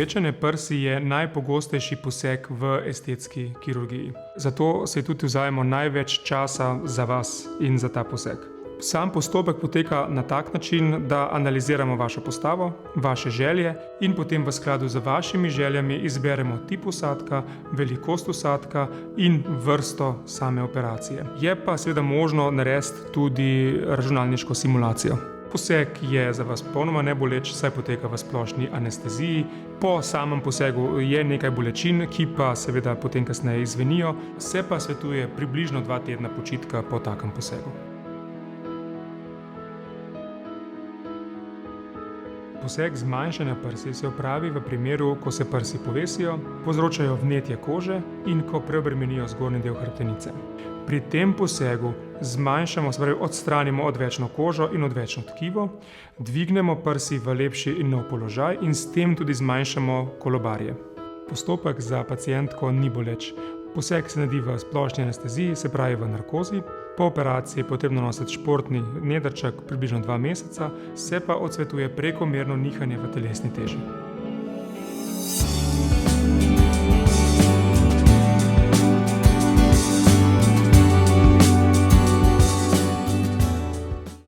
Povečanje prsi je najpogostejši poseg v estetski kirurgiji. Zato se tudi vzamemo največ časa za vas in za ta poseg. Sam postopek poteka na tak način, da analiziramo vašo postavo, vaše želje in potem v skladu z vašimi željami izberemo tip vsadka, velikost vsadka in vrsto same operacije. Je pa seveda možno narediti tudi računalniško simulacijo. Poseg je za vas popolnoma neboleč, saj poteka v splošni anesteziji. Po samem posegu je nekaj bolečin, ki pa seveda potem kasneje izzvenijo, se pa svetuje približno 2 tedna počitka po takem posegu. Poseg zmanjšanja prsi se opravi v primeru, ko se prsi povesijo, povzročajo vnetje kože in ko preobremenijo zgornji del hrbtenice. Pri tem posegu zmanjšamo, odstranimo odvečno kožo in odvečno tkivo, dvignemo prsi v lepši in nov položaj in s tem tudi zmanjšamo kolobarje. Postopek za pacientko ni boleč. Poseg se naredi v splošni anesteziji, se pravi v narkozi. Po operaciji je potrebno nositi športni nedrček približno 2 meseca, se pa odsvetuje prekomerno nihanje v telesni teži.